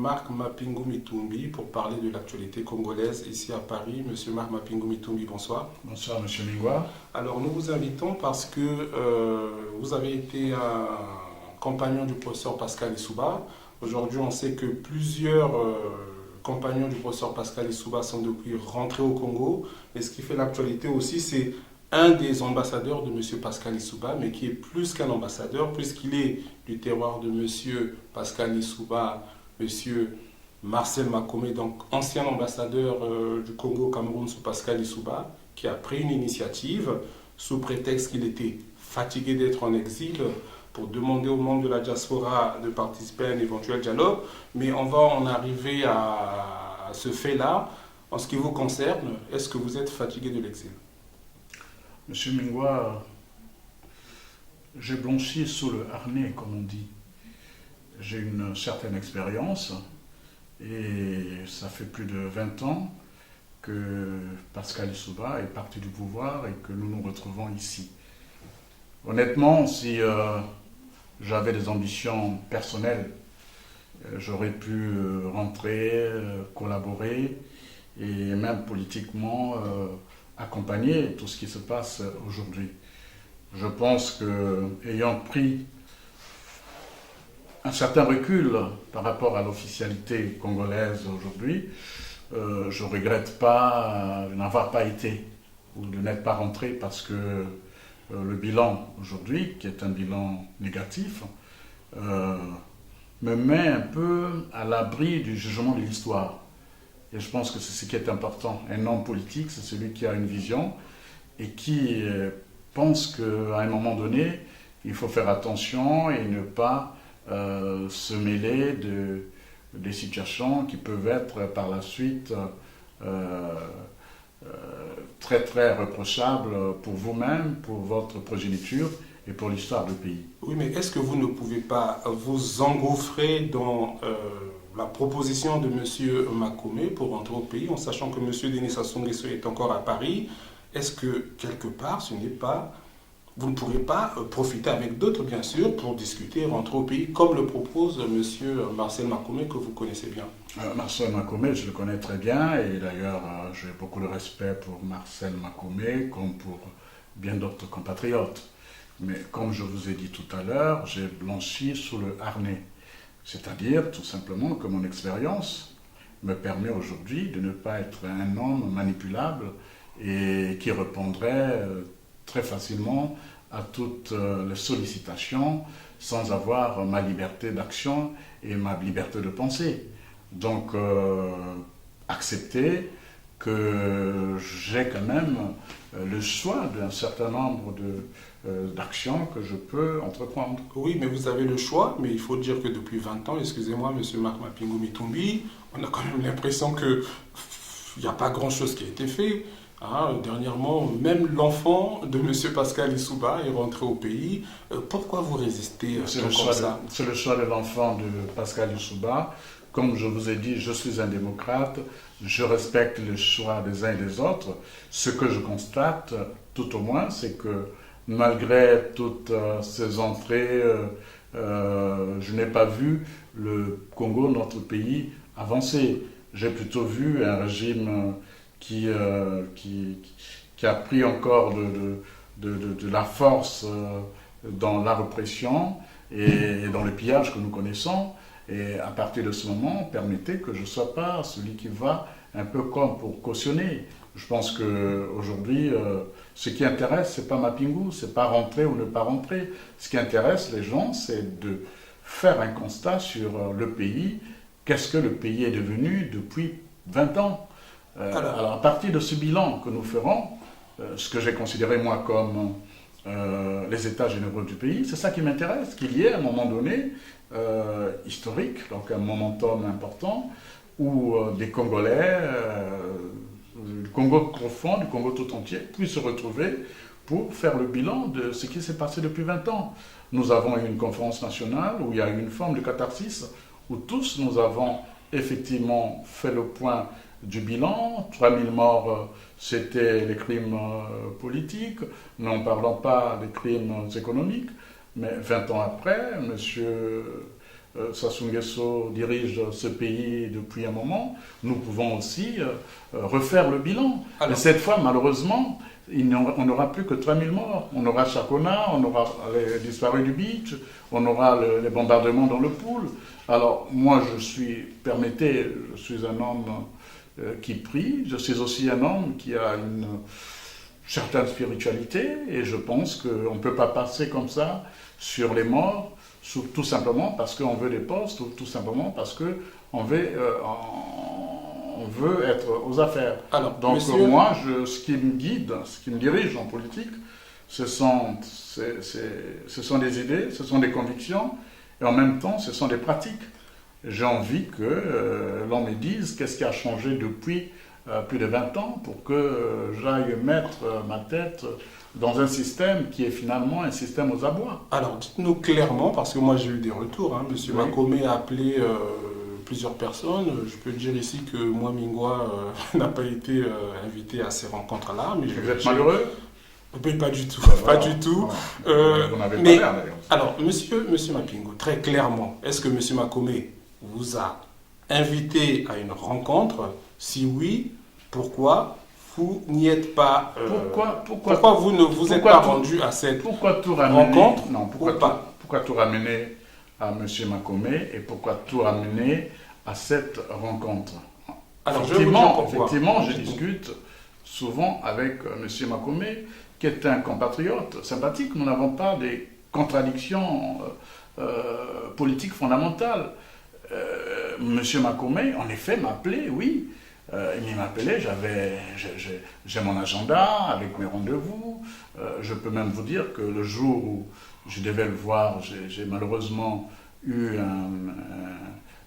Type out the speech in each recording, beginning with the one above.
Marc Mapingu Mitumbi pour parler de l'actualité congolaise ici à Paris. Monsieur Marc Mapingu Mitumbi, bonsoir. Bonsoir, Monsieur Mingwa. Alors, nous vous invitons parce que vous avez été un compagnon du professeur Pascal Lissouba. Aujourd'hui, on sait que plusieurs compagnons du professeur Pascal Lissouba sont depuis rentrés au Congo. Et ce qui fait l'actualité aussi, c'est un des ambassadeurs de M. Pascal Lissouba, mais qui est plus qu'un ambassadeur, puisqu'il est du terroir de M. Pascal Lissouba, M. Marcel Makome, donc ancien ambassadeur du Congo au Cameroun sous Pascal Lissouba, qui a pris une initiative sous prétexte qu'il était fatigué d'être en exil pour demander aux membres de la diaspora de participer à un éventuel dialogue. Mais on va en arriver à ce fait-là. En ce qui vous concerne, est-ce que vous êtes fatigué de l'exil? Monsieur Mingwa, j'ai blanchi sous le harnais, comme on dit. J'ai une certaine expérience et ça fait plus de 20 ans que Pascal Lissouba est parti du pouvoir et que nous nous retrouvons ici. Honnêtement, si j'avais des ambitions personnelles, j'aurais pu rentrer, collaborer et même politiquement accompagner tout ce qui se passe aujourd'hui. Je pense que, ayant pris un certain recul par rapport à l'officialité congolaise aujourd'hui, je ne regrette pas de n'avoir pas été ou de n'être pas rentré parce que le bilan aujourd'hui, qui est un bilan négatif, me met un peu à l'abri du jugement de l'histoire. Et je pense que c'est ce qui est important. Un homme politique, c'est celui qui a une vision et qui pense qu'à un moment donné, il faut faire attention et ne pas se mêler des situations qui peuvent être par la suite très très reprochables pour vous-même, pour votre progéniture et pour l'histoire du pays. Oui, mais est-ce que vous ne pouvez pas vous engouffrer dans la proposition de M. Makome pour rentrer au pays, en sachant que M. Denis Sassou Nguesso est encore à Paris? Est-ce que, quelque part, vous ne pourrez pas profiter avec d'autres, bien sûr, pour discuter et rentrer au pays, comme le propose M. Marcel Makome, que vous connaissez bien? Marcel Makome, je le connais très bien, et d'ailleurs, j'ai beaucoup de respect pour Marcel Makome, comme pour bien d'autres compatriotes. Mais comme je vous ai dit tout à l'heure, j'ai blanchi sous le harnais. C'est-à-dire, tout simplement, que mon expérience me permet aujourd'hui de ne pas être un homme manipulable et qui répondrait très facilement à toutes les sollicitations sans avoir ma liberté d'action et ma liberté de penser. Donc, accepter que j'ai quand même le choix d'un certain nombre d'actions que je peux entreprendre. Oui, mais vous avez le choix, mais il faut dire que depuis 20 ans, excusez-moi, M. Marc Mapingu Mitumbi, on a quand même l'impression qu'il n'y a pas grand-chose qui a été fait. Dernièrement, même l'enfant de M. Pascal Lissouba est rentré au pays. Pourquoi vous résistez comme ça? C'est le choix de l'enfant de Pascal Lissouba. Comme je vous ai dit, je suis un démocrate, je respecte le choix des uns et des autres. Ce que je constate, tout au moins, c'est que malgré toutes ces entrées, je n'ai pas vu le Congo, notre pays, avancer. J'ai plutôt vu un régime qui a pris encore de la force dans la répression et dans le pillage que nous connaissons. Et à partir de ce moment, permettez que je ne sois pas celui qui va un peu comme pour cautionner. Je pense qu'aujourd'hui, ce qui intéresse, ce n'est pas Mapingu, ce n'est pas rentrer ou ne pas rentrer. Ce qui intéresse les gens, c'est de faire un constat sur le pays. Qu'est-ce que le pays est devenu depuis 20 ans? Alors, à partir de ce bilan que nous ferons, ce que j'ai considéré moi comme les états généraux du pays, c'est ça qui m'intéresse, qu'il y ait à un moment donné historique, donc un momentum important, où des Congolais, du Congo profond, du Congo tout entier, puissent se retrouver pour faire le bilan de ce qui s'est passé depuis 20 ans. Nous avons eu une conférence nationale où il y a eu une forme de catharsis, où tous nous avons effectivement fait le point du bilan. 3000 morts, c'était les crimes politiques, n'en parlons pas des crimes économiques. Mais 20 ans après, M. Sassou Nguesso dirige ce pays depuis un moment, nous pouvons aussi refaire le bilan. Mais cette fois, malheureusement, on n'aura plus que 3000 morts. On aura Chakona, on aura les disparus du beach, on aura les bombardements dans le pool. Alors, moi, je suis un homme qui prie, je suis aussi un homme qui a une certaine spiritualité, et je pense qu'on ne peut pas passer comme ça sur les morts, tout simplement parce qu'on veut des postes, ou tout simplement parce qu'on veut, on veut être aux affaires. Alors, donc monsieur... moi, ce qui me guide, ce qui me dirige en politique, ce sont des idées, ce sont des convictions, et en même temps, ce sont des pratiques. J'ai envie que l'on me dise qu'est-ce qui a changé depuis plus de 20 ans pour que j'aille mettre ma tête dans un système qui est finalement un système aux abois. Alors, dites-nous clairement, parce que moi j'ai eu des retours, hein, M. Makome a appelé plusieurs personnes. Je peux dire ici que moi, Mingwa, n'a pas été invité à ces rencontres-là. Mais vous êtes malheureux ? Mais pas du tout, voilà, pas du tout. Voilà. Vous n'avez pas l'air d'ailleurs. Alors, monsieur Mapingo, très clairement, est-ce que M. Makome vous a invité à une rencontre? Si oui, pourquoi vous n'y êtes pas pourquoi vous ne vous êtes pas rendu à cette rencontre? Non, pourquoi tout ramener à M. Makome et pourquoi tout ramener à cette rencontre? Alors, effectivement, je discute souvent avec M. Makome, qui est un compatriote sympathique. Nous n'avons pas des contradictions politiques fondamentales. M. Makome, en effet, m'a appelé, oui. Il m'appelait, j'ai mon agenda avec mes rendez-vous. Je peux même vous dire que le jour où je devais le voir, j'ai malheureusement eu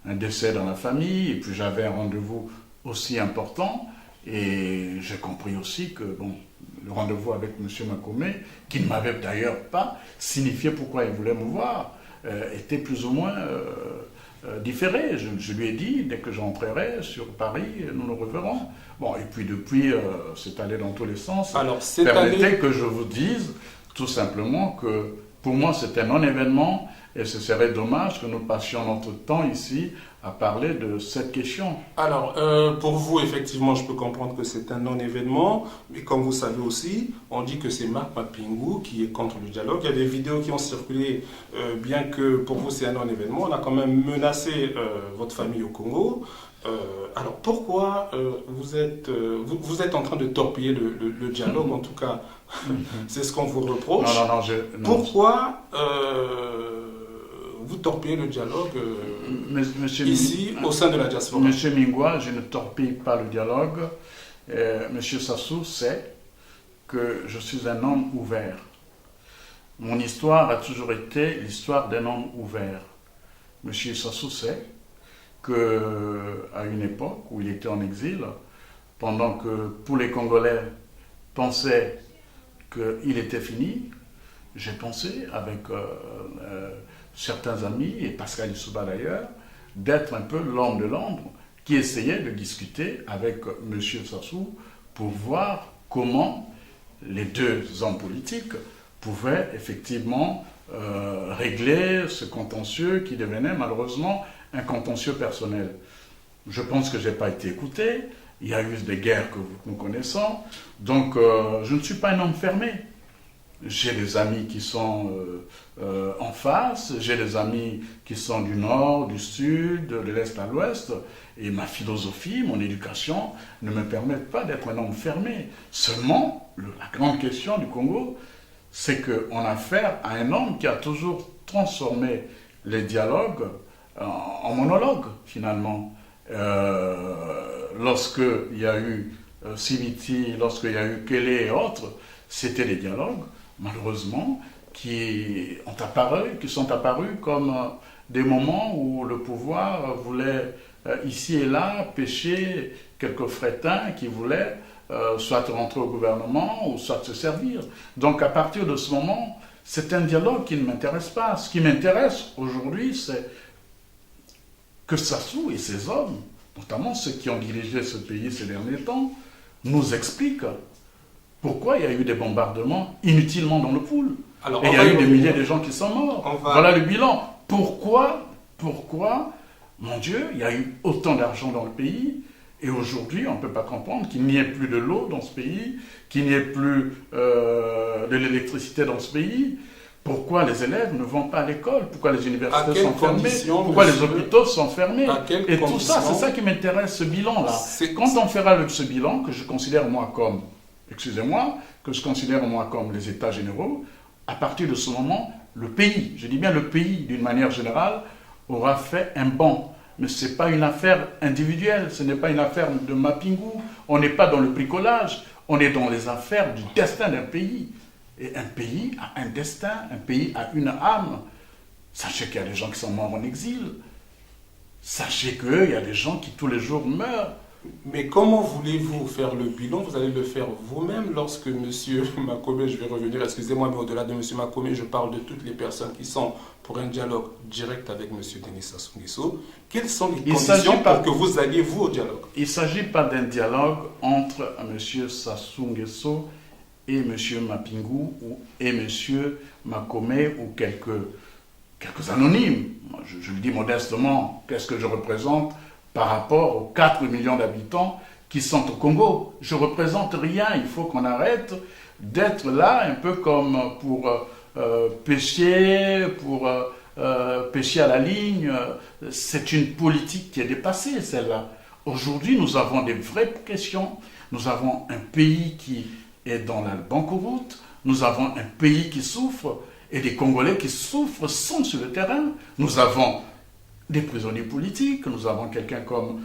un décès dans la famille, et puis j'avais un rendez-vous aussi important. Et j'ai compris aussi que le rendez-vous avec M. Makome, qui ne m'avait d'ailleurs pas signifié pourquoi il voulait me voir, était plus ou moins différé. Je lui ai dit, dès que j'entrerai sur Paris, nous nous reverrons. Bon, et puis depuis, c'est allé dans tous les sens. Alors, permettez que je vous dise tout simplement que pour moi, c'est un non-événement, et ce serait dommage que nous passions notre temps ici à parler de cette question. Alors, pour vous, effectivement, je peux comprendre que c'est un non-événement, mais comme vous savez aussi, on dit que c'est Marc Mapingo qui est contre le dialogue. Il y a des vidéos qui ont circulé, bien que pour vous c'est un non-événement, on a quand même menacé votre famille au Congo. Alors, pourquoi vous êtes en train de torpiller le dialogue, en tout cas, c'est ce qu'on vous reproche. Non, pourquoi vous torpillez le dialogue ici, au sein de la diaspora? Monsieur Mingwa, je ne torpille pas le dialogue. Monsieur Sassou sait que je suis un homme ouvert. Mon histoire a toujours été l'histoire d'un homme ouvert. Monsieur Sassou sait qu'à une époque où il était en exil, pendant que tous les Congolais pensaient qu'il était fini, j'ai pensé avec certains amis, et Pascal Lissouba d'ailleurs, d'être un peu l'homme de l'ombre qui essayait de discuter avec M. Sassou pour voir comment les deux hommes politiques pouvaient effectivement régler ce contentieux qui devenait malheureusement un contentieux personnel. Je pense que je n'ai pas été écouté, il y a eu des guerres que nous connaissons, donc je ne suis pas un homme fermé. J'ai des amis qui sont en face, j'ai des amis qui sont du nord, du sud, de l'est à l'ouest, et ma philosophie, mon éducation ne me permettent pas d'être un homme fermé. Seulement, la grande question du Congo, c'est qu'on a affaire à un homme qui a toujours transformé les dialogues en monologues, finalement. Lorsqu'il y a eu Siviti, lorsqu'il y a eu Kélé et autres, c'était des dialogues, malheureusement, qui sont apparus comme des moments où le pouvoir voulait ici et là pêcher quelques frétins qui voulaient soit rentrer au gouvernement ou soit se servir. Donc à partir de ce moment, c'est un dialogue qui ne m'intéresse pas. Ce qui m'intéresse aujourd'hui, c'est que Sassou et ses hommes, notamment ceux qui ont dirigé ce pays ces derniers temps, nous expliquent pourquoi il y a eu des bombardements inutilement dans le pool. Alors, et il y a eu des milliers de gens qui sont morts. Voilà le bilan. Pourquoi pourquoi, mon Dieu, il y a eu autant d'argent dans le pays et aujourd'hui on ne peut pas comprendre qu'il n'y ait plus de l'eau dans ce pays, qu'il n'y ait plus de l'électricité dans ce pays. Pourquoi les élèves ne vont pas à l'école? Pourquoi les universités sont fermées? Pourquoi les hôpitaux sont fermés? Et tout ça, c'est ça qui m'intéresse, ce bilan-là. Quand on fera ce bilan, que je considère moi comme, les états généraux, à partir de ce moment, le pays, je dis bien le pays d'une manière générale, aura fait un bond. Mais ce n'est pas une affaire individuelle, ce n'est pas une affaire de Mapingu, on n'est pas dans le bricolage, on est dans les affaires du destin d'un pays. Et un pays a un destin, un pays a une âme. Sachez qu'il y a des gens qui sont morts en exil. Sachez qu'il y a des gens qui tous les jours meurent. Mais comment voulez-vous faire le bilan? Vous allez le faire vous-même lorsque M. Makome, je vais revenir, excusez-moi, mais au-delà de M. Makome, je parle de toutes les personnes qui sont pour un dialogue direct avec M. Denis Sassou Nguesso. Quelles sont les conditions pour que vous alliez, vous, au dialogue? Il ne s'agit pas d'un dialogue entre M. Sassou Nguesso et M. Mapingu et M. Makome ou quelques anonymes. Je le dis modestement, qu'est-ce que je représente par rapport aux 4 millions d'habitants qui sont au Congo? Je ne représente rien, il faut qu'on arrête d'être là un peu comme pour pêcher à la ligne. C'est une politique qui est dépassée, celle-là. Aujourd'hui, nous avons des vraies questions. Nous avons un pays qui est dans la banqueroute, nous avons un pays qui souffre, et des Congolais qui souffrent sont sur le terrain. Nous avons des prisonniers politiques, nous avons quelqu'un comme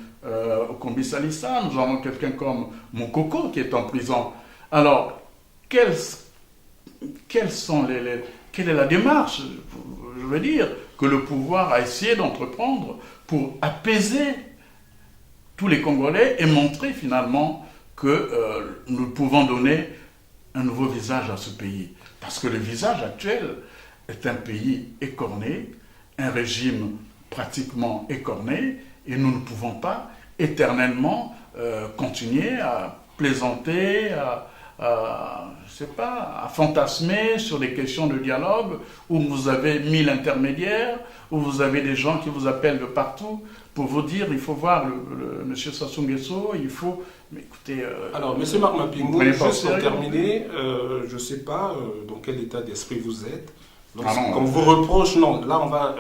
Okombi Salissa, nous avons quelqu'un comme Mokoko qui est en prison. Alors, quelle est la démarche, je veux dire, que le pouvoir a essayé d'entreprendre pour apaiser tous les Congolais et montrer finalement que nous pouvons donner un nouveau visage à ce pays. Parce que le visage actuel est un pays écorné, un régime pratiquement écorné, et nous ne pouvons pas éternellement continuer à plaisanter, à fantasmer sur des questions de dialogue où vous avez 1000 intermédiaires, où vous avez des gens qui vous appellent de partout pour vous dire il faut voir M. Sassou Nguesso, il faut... Mais écoutez... Alors, M. Marc Mapingu, juste pour terminer, je ne sais pas dans quel état d'esprit vous êtes. Quand vous reproche, non, là on va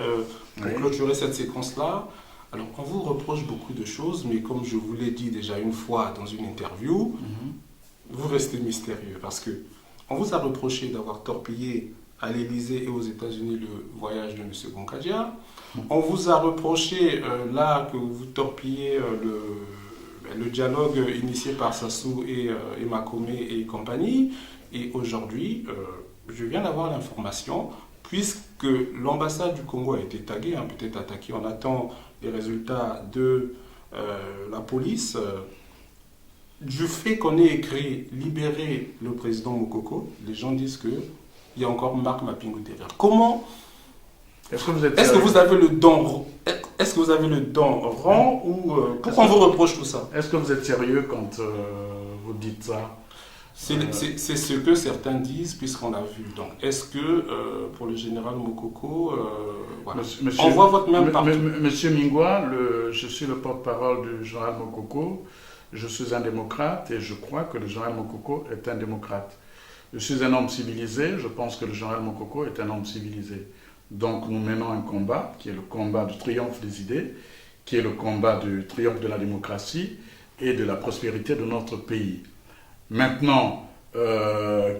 clôturer cette séquence-là. Alors, on vous reproche beaucoup de choses, mais comme je vous l'ai dit déjà une fois dans une interview, vous restez mystérieux parce que on vous a reproché d'avoir torpillé à l'Élysée et aux États-Unis le voyage de M. Gonkadia. On vous a reproché là que vous torpillez le dialogue initié par Sassou et Makome et compagnie. Et aujourd'hui, je viens d'avoir l'information, puisque l'ambassade du Congo a été taguée, peut-être attaquée, on attend les résultats de la police. Du fait qu'on ait écrit « Libérer le président Mokoko », les gens disent qu'il y a encore Marc Mapingu derrière. Comment est-ce que vous avez le don rang ou pourquoi on vous reproche tout ça? Est-ce que vous êtes sérieux quand vous dites ça? C'est ce que certains disent puisqu'on l'a vu. Donc, est-ce que pour le général Mokoko, voilà. On voit votre main partout. Monsieur Mingwa, je suis le porte-parole du général Mokoko. Je suis un démocrate et je crois que le général Mokoko est un démocrate. Je suis un homme civilisé, je pense que le général Mokoko est un homme civilisé. Donc nous menons un combat qui est le combat du triomphe des idées, qui est le combat du triomphe de la démocratie et de la prospérité de notre pays. Maintenant,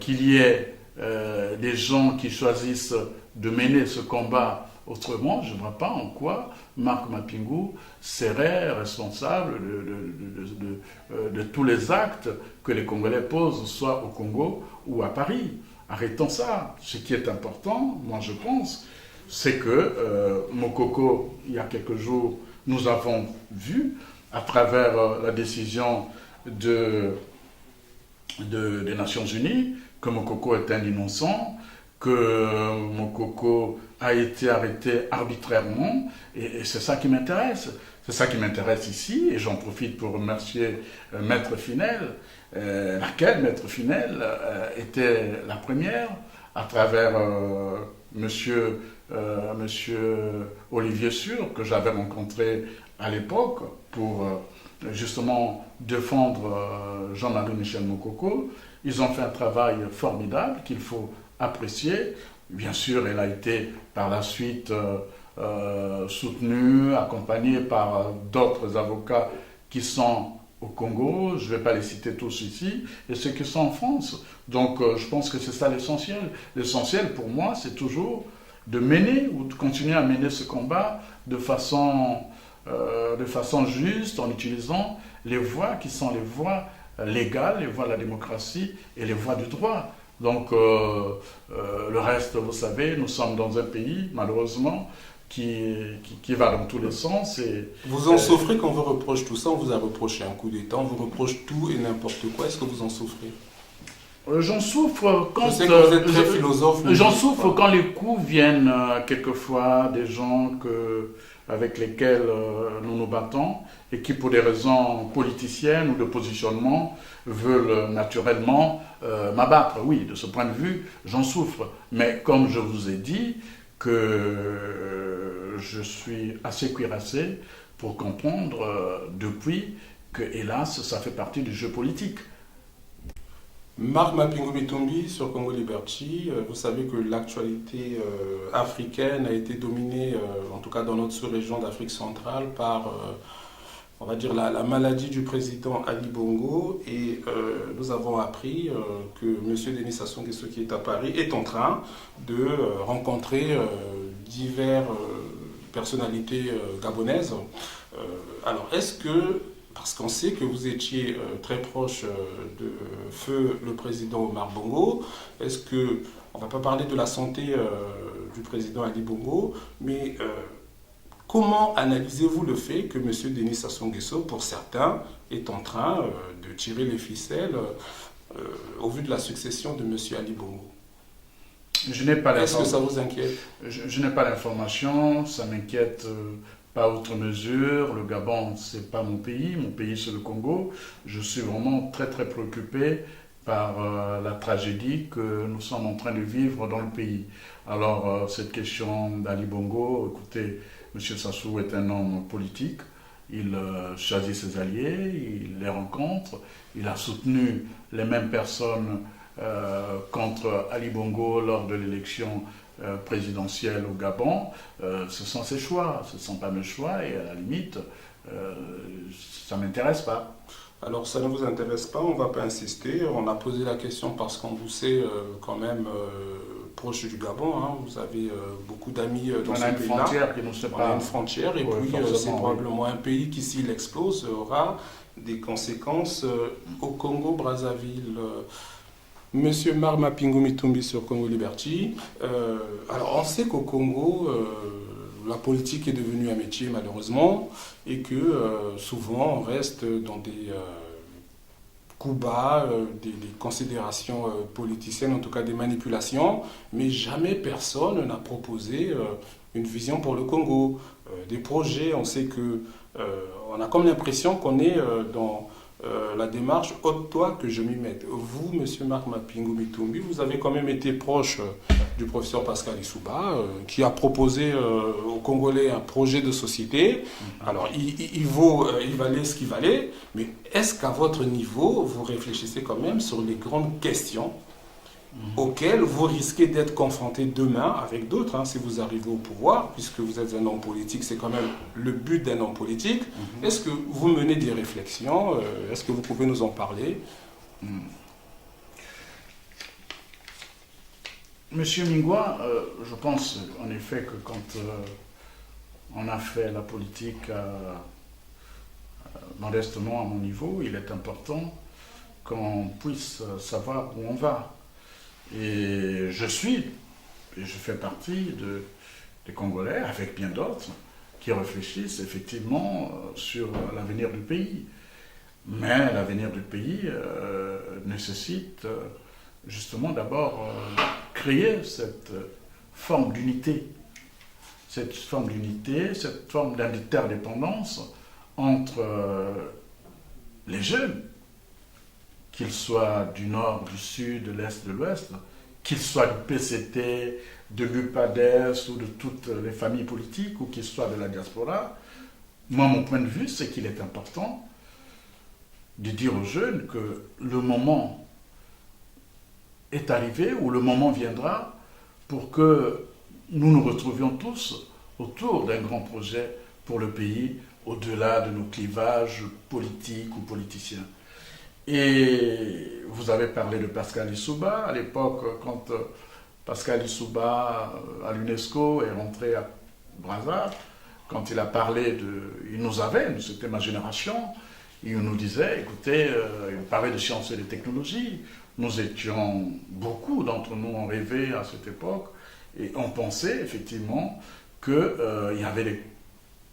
qu'il y ait des gens qui choisissent de mener ce combat autrement, je ne vois pas en quoi Marc Mapingu serait responsable de tous les actes que les Congolais posent, soit au Congo ou à Paris. Arrêtons ça. Ce qui est important, moi je pense, c'est que Mokoko, il y a quelques jours, nous avons vu, à travers la décision des Nations Unies, que Mokoko est un innocent, que Mokoko a été arrêté arbitrairement, et c'est ça qui m'intéresse. C'est ça qui m'intéresse ici, et j'en profite pour remercier Maître Finel, laquelle Maître Finel était la première, à travers monsieur Olivier Sûr, que j'avais rencontré à l'époque pour justement défendre Jean-Marie Michel Mokoko. Ils ont fait un travail formidable qu'il faut apprécier. Bien sûr, elle a été par la suite soutenue, accompagnée par d'autres avocats qui sont au Congo, je ne vais pas les citer tous ici, et ceux qui sont en France. Donc je pense que c'est ça l'essentiel. L'essentiel pour moi, c'est toujours de mener ou de continuer à mener ce combat de façon juste, en utilisant les voies qui sont les voies légales, les voies de la démocratie et les voies du droit. Donc le reste, vous savez, nous sommes dans un pays, malheureusement, qui va dans tous les sens. Vous en souffrez quand on vous reproche tout ça? On vous a reproché un coup d'État, on vous reproche tout et n'importe quoi. Est-ce que vous en souffrez? J'en souffre quand... Je sais que vous êtes très philosophe. J'en souffre quand les coups viennent quelquefois des gens avec lesquels nous nous battons et qui, pour des raisons politiciennes ou de positionnement, veulent naturellement m'abattre. Oui, de ce point de vue, j'en souffre. Mais comme je vous ai dit, que je suis assez cuirassé pour comprendre depuis que, hélas, ça fait partie du jeu politique. Marc Mapingu Bitumbi sur Congo Liberty, vous savez que l'actualité africaine a été dominée, en tout cas dans notre sous-région d'Afrique centrale, par, on va dire, la maladie du président Ali Bongo. Et nous avons appris que M. Denis Sassou Nguesso, qui est à Paris, est en train de rencontrer diverses personnalités gabonaises. Alors, est-ce que... Parce qu'on sait que vous étiez très proche de feu le président Omar Bongo. Est-ce que, on ne va pas parler de la santé du président Ali Bongo, mais comment analysez-vous le fait que M. Denis Sassou Nguesso, pour certains, est en train de tirer les ficelles au vu de la succession de M. Ali Bongo? Je n'ai pas Est-ce que ça vous inquiète? Je n'ai pas l'information, ça m'inquiète pas outre mesure. Le Gabon, c'est pas mon pays c'est le Congo. Je suis vraiment très très préoccupé par la tragédie que nous sommes en train de vivre dans le pays. Alors cette question d'Ali Bongo, écoutez, M. Sassou est un homme politique, il choisit ses alliés, il les rencontre, il a soutenu les mêmes personnes contre Ali Bongo lors de l'élection présidentielle au Gabon. Ce sont ses choix, ce ne sont pas mes choix, et à la limite, ça ne m'intéresse pas. Alors ça ne vous intéresse pas, on ne va pas insister. On a posé la question parce qu'on vous sait quand même proche du Gabon. Hein. Vous avez beaucoup d'amis dans ce pays-là. On a une frontière qui nous sépare. On a une frontière et puis c'est probablement un pays qui, s'il explose, aura des conséquences au Congo-Brazzaville. Monsieur Marc Mapingu Bitumbi sur Congo Liberty. Alors on sait qu'au Congo, la politique est devenue un métier malheureusement et que souvent on reste dans des coups bas, des considérations politiciennes, en tout cas des manipulations, mais jamais personne n'a proposé une vision pour le Congo. Des projets, on sait que on a comme l'impression qu'on est dans la démarche « ôte-toi que je m'y mette ». Vous, M. Marc Mapingu Bitumbi, vous avez quand même été proche du professeur Pascal Lissouba, qui a proposé aux Congolais un projet de société. Alors, il valait ce qu'il valait, mais est-ce qu'à votre niveau, vous réfléchissez quand même sur les grandes questions auxquelles vous risquez d'être confronté demain avec d'autres, hein, si vous arrivez au pouvoir, puisque vous êtes un homme politique, c'est quand même le but d'un homme politique. Est-ce que vous menez des réflexions? Est-ce que vous pouvez nous en parler? Monsieur Mingwa, je pense en effet que quand on a fait la politique modestement à mon niveau, il est important qu'on puisse savoir où on va. Et je fais partie des Congolais, avec bien d'autres, qui réfléchissent effectivement sur l'avenir du pays. Mais l'avenir du pays nécessite justement d'abord créer cette forme d'unité. Cette forme d'interdépendance entre les jeunes, qu'ils soient du nord, du sud, de l'est, de l'ouest, qu'ils soient du PCT, de l'UPADES ou de toutes les familles politiques ou qu'ils soient de la diaspora, moi, mon point de vue, c'est qu'il est important de dire aux jeunes que le moment est arrivé ou le moment viendra pour que nous nous retrouvions tous autour d'un grand projet pour le pays, au-delà de nos clivages politiques ou politiciens. Et vous avez parlé de Pascal Lissouba. À l'époque, quand Pascal Lissouba, à l'UNESCO, est rentré à Brazzaville, quand il a parlé il nous avait, c'était ma génération, il nous disait, écoutez, il parlait de sciences et de technologies. Nous étions, beaucoup d'entre nous ont rêvé à cette époque, et on pensait effectivement qu'il y avait des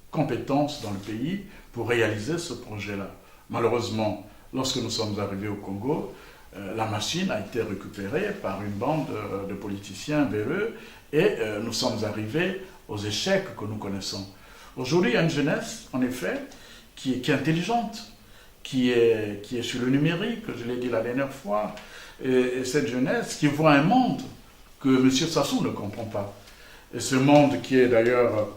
compétences dans le pays pour réaliser ce projet-là. Malheureusement, lorsque nous sommes arrivés au Congo, la machine a été récupérée par une bande de politiciens véreux et nous sommes arrivés aux échecs que nous connaissons. Aujourd'hui, il y a une jeunesse, en effet, qui est intelligente, qui est sur le numérique, je l'ai dit la dernière fois, et cette jeunesse qui voit un monde que M. Sassou ne comprend pas. Et ce monde qui est d'ailleurs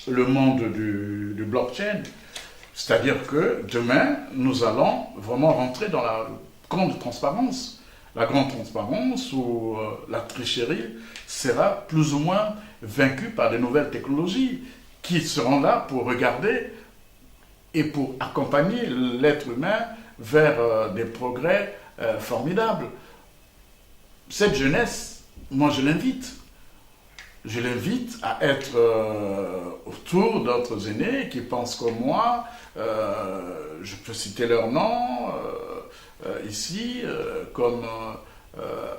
le monde du blockchain, c'est-à-dire que demain, nous allons vraiment rentrer dans la grande transparence. La grande transparence où la tricherie sera plus ou moins vaincue par des nouvelles technologies qui seront là pour regarder et pour accompagner l'être humain vers des progrès formidables. Cette jeunesse, moi je l'invite. Je l'invite à être autour d'autres aînés qui pensent comme moi. Je peux citer leurs noms ici, comme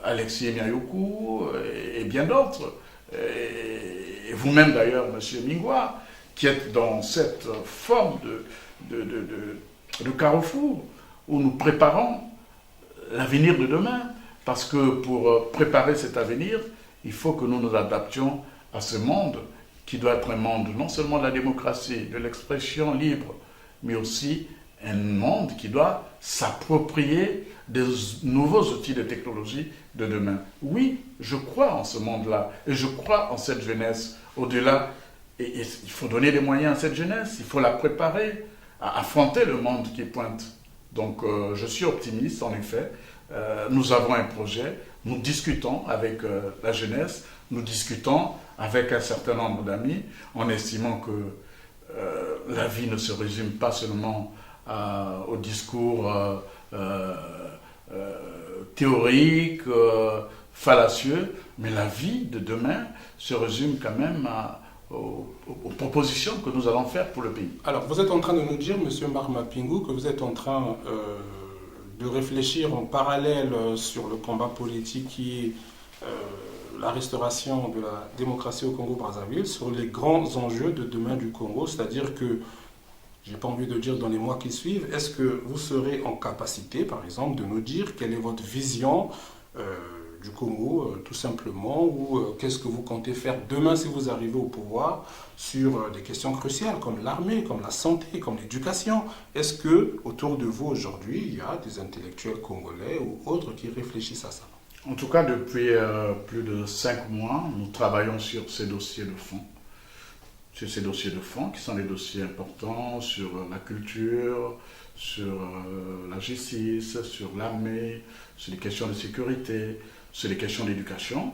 Alexis Miayoku et bien d'autres. Et vous-même d'ailleurs, M. Mingwa, qui êtes dans cette forme de carrefour où nous préparons l'avenir de demain. Parce que pour préparer cet avenir, il faut que nous nous adaptions à ce monde qui doit être un monde non seulement de la démocratie, de l'expression libre, mais aussi un monde qui doit s'approprier des nouveaux outils de technologie de demain. Oui, je crois en ce monde-là et je crois en cette jeunesse au-delà. Et il faut donner des moyens à cette jeunesse, il faut la préparer à affronter le monde qui pointe. Donc je suis optimiste en effet. Nous avons un projet, nous discutons avec la jeunesse, nous discutons avec un certain nombre d'amis en estimant que la vie ne se résume pas seulement au discours théorique, fallacieux, mais la vie de demain se résume quand même aux propositions que nous allons faire pour le pays. Alors, vous êtes en train de nous dire, M. Marc Mapingou, que vous êtes en train de réfléchir en parallèle sur le combat politique qui est la restauration de la démocratie au Congo-Brazzaville, sur les grands enjeux de demain du Congo, c'est-à-dire que, j'ai pas envie de dire dans les mois qui suivent, est-ce que vous serez en capacité, par exemple, de nous dire quelle est votre vision du Congo, tout simplement, ou qu'est-ce que vous comptez faire demain si vous arrivez au pouvoir sur des questions cruciales comme l'armée, comme la santé, comme l'éducation. Est-ce que autour de vous aujourd'hui, il y a des intellectuels congolais ou autres qui réfléchissent à ça? En tout cas, depuis plus de 5 mois, nous travaillons sur ces dossiers de fond. Sur ces dossiers de fond, qui sont des dossiers importants sur la culture, sur la justice, sur l'armée, sur les questions de sécurité, sur les questions d'éducation.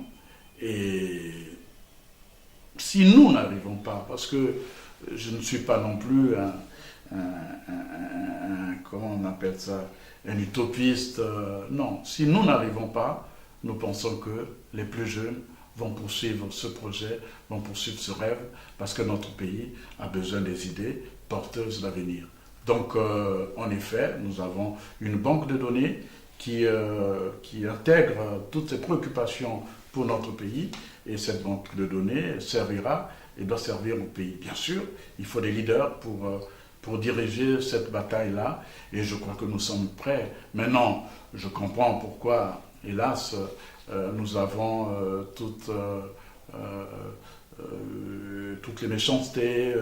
Et si nous n'arrivons pas, parce que je ne suis pas non plus comment on appelle ça, un utopiste, non. Si nous n'arrivons pas, nous pensons que les plus jeunes vont poursuivre ce projet, vont poursuivre ce rêve, parce que notre pays a besoin des idées porteuses d'avenir. Donc, en effet, nous avons une banque de données qui intègre toutes ces préoccupations pour notre pays, et cette banque de données servira et doit servir au pays. Bien sûr, il faut des leaders pour diriger cette bataille-là, et je crois que nous sommes prêts. Maintenant, je comprends pourquoi, hélas, nous avons toutes les méchancetés,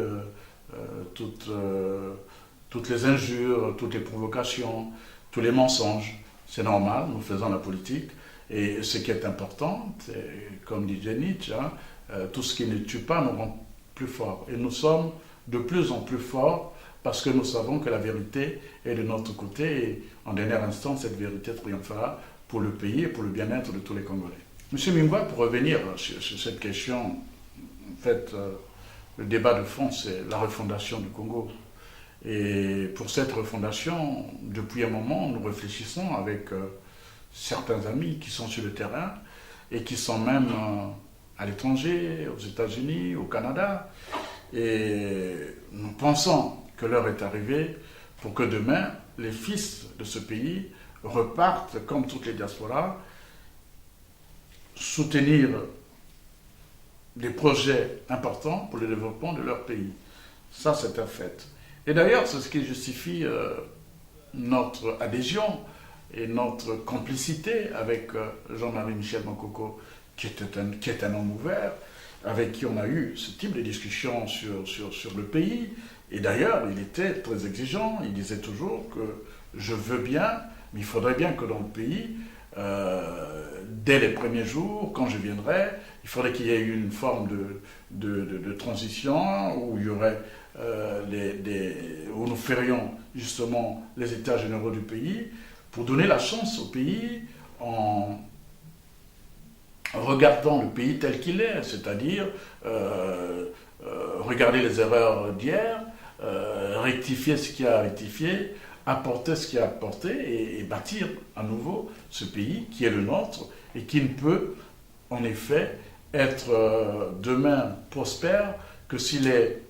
toutes les injures, toutes les provocations, tous les mensonges. C'est normal, nous faisons la politique Et ce qui est important, comme disait Nietzsche, hein, tout ce qui ne tue pas nous rend plus forts. Et nous sommes de plus en plus forts parce que nous savons que la vérité est de notre côté et en dernière instance, cette vérité triomphera pour le pays et pour le bien-être de tous les Congolais. Monsieur Mingwa, pour revenir sur cette question, en fait, le débat de fond, c'est la refondation du Congo. Et pour cette refondation, depuis un moment, nous réfléchissons avec certains amis qui sont sur le terrain et qui sont même à l'étranger, aux États-Unis, au Canada. Et nous pensons que l'heure est arrivée pour que demain, les fils de ce pays repartent, comme toutes les diasporas, soutenir des projets importants pour le développement de leur pays. Ça, c'est un fait. Et d'ailleurs, c'est ce qui justifie notre adhésion et notre complicité avec Jean-Marie Michel Mokoko, qui est un homme ouvert, avec qui on a eu ce type de discussion sur le pays. Et d'ailleurs, il était très exigeant. Il disait toujours que je veux bien, mais il faudrait bien que dans le pays, dès les premiers jours, quand je viendrai, il faudrait qu'il y ait une forme de transition où il y aurait où nous ferions justement les états généraux du pays pour donner la chance au pays en regardant le pays tel qu'il est, c'est-à-dire regarder les erreurs d'hier, rectifier ce qui a rectifié, apporter ce qui a apporté et bâtir à nouveau ce pays qui est le nôtre et qui ne peut en effet être demain prospère que s'il est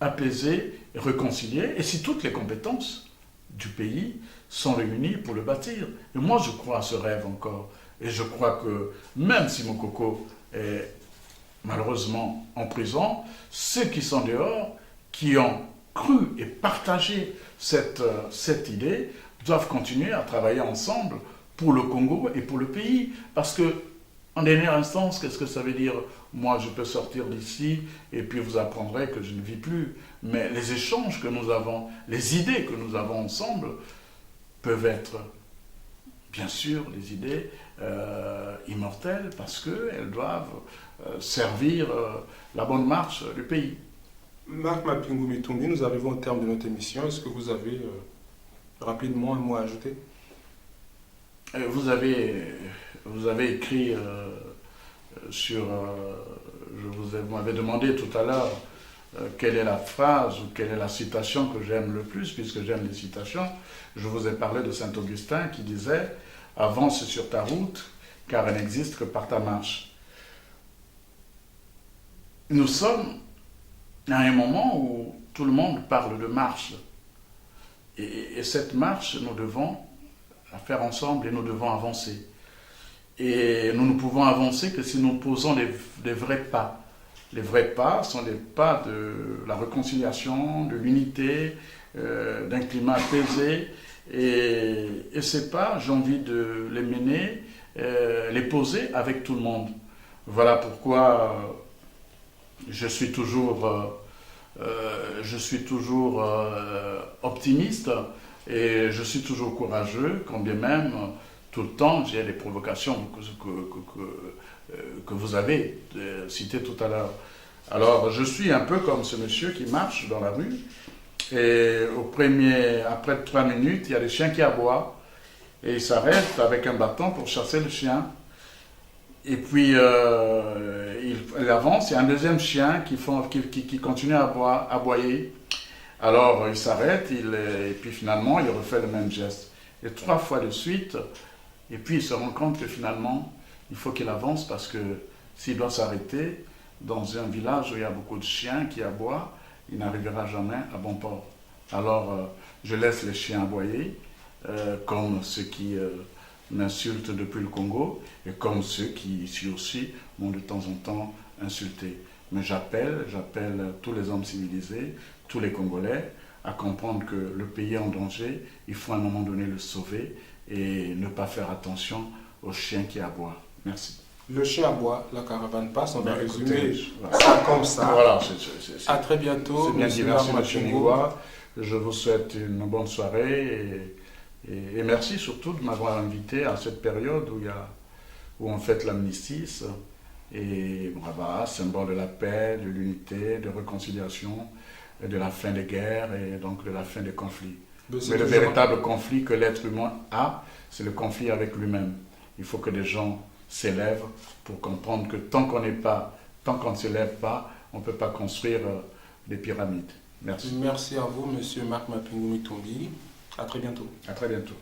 apaisé et réconcilié et si toutes les compétences du pays sont réunies pour le bâtir. Et moi je crois à ce rêve encore et je crois que même si Mokoko est malheureusement en prison, ceux qui sont dehors, qui ont cru et partagé cette idée, doivent continuer à travailler ensemble pour le Congo et pour le pays. Parce que, en dernière instance, qu'est-ce que ça veut dire? Moi, je peux sortir d'ici et puis vous apprendrez que je ne vis plus. Mais les échanges que nous avons, les idées que nous avons ensemble peuvent être, bien sûr, des idées immortelles parce qu'elles doivent servir la bonne marche du pays. Marc Mapingou Mitumbi, nous arrivons au terme de notre émission. Est-ce que vous avez rapidement un mot à ajouter? Vous avez écrit vous m'avez demandé tout à l'heure quelle est la phrase ou quelle est la citation que j'aime le plus, puisque j'aime les citations. Je vous ai parlé de Saint-Augustin qui disait « Avance sur ta route, car elle n'existe que par ta marche ». Nous sommes à un moment où tout le monde parle de marche. Et cette marche, nous devons la faire ensemble et nous devons avancer. Et nous ne pouvons avancer que si nous posons les vrais pas. Les vrais pas sont les pas de la réconciliation, de l'unité, d'un climat apaisé. Et ces pas, j'ai envie de les mener, les poser avec tout le monde. Voilà pourquoi je suis toujours optimiste et je suis toujours courageux, quand bien même tout le temps j'ai des provocations que vous avez citées tout à l'heure. Alors je suis un peu comme ce monsieur qui marche dans la rue et après 3 minutes, il y a des chiens qui aboient et il s'arrête avec un bâton pour chasser le chien. Et puis il avance, il y a un deuxième chien qui continue à aboyer. Alors il s'arrête et puis finalement il refait le même geste. Et 3 fois de suite, et puis il se rend compte que finalement il faut qu'il avance parce que s'il doit s'arrêter dans un village où il y a beaucoup de chiens qui aboient, il n'arrivera jamais à bon port. Alors je laisse les chiens aboyer comme ceux qui m'insultent depuis le Congo et comme ceux qui ici aussi m'ont de temps en temps insulté. Mais j'appelle tous les hommes civilisés, tous les Congolais à comprendre que le pays est en danger, il faut à un moment donné le sauver et ne pas faire attention aux chiens qui aboient. Merci. Le chien aboie, la caravane passe, on va résumer voilà. ça comme ça. Voilà, à très bientôt. C'est bien dit, merci M. Mingwa. Je vous souhaite une bonne soirée et merci surtout de m'avoir invité à cette période où il y a où on fête l'armistice, et voilà, symbole de la paix, de l'unité, de réconciliation, de la fin des guerres et donc de la fin des conflits. Mais le véritable conflit que l'être humain a, c'est le conflit avec lui-même. Il faut que des gens s'élèvent pour comprendre que tant qu'on ne s'élève pas, on ne peut pas construire des pyramides. Merci. Merci à vous, Monsieur Marc Mapingu Mitumbi. À très bientôt. À très bientôt.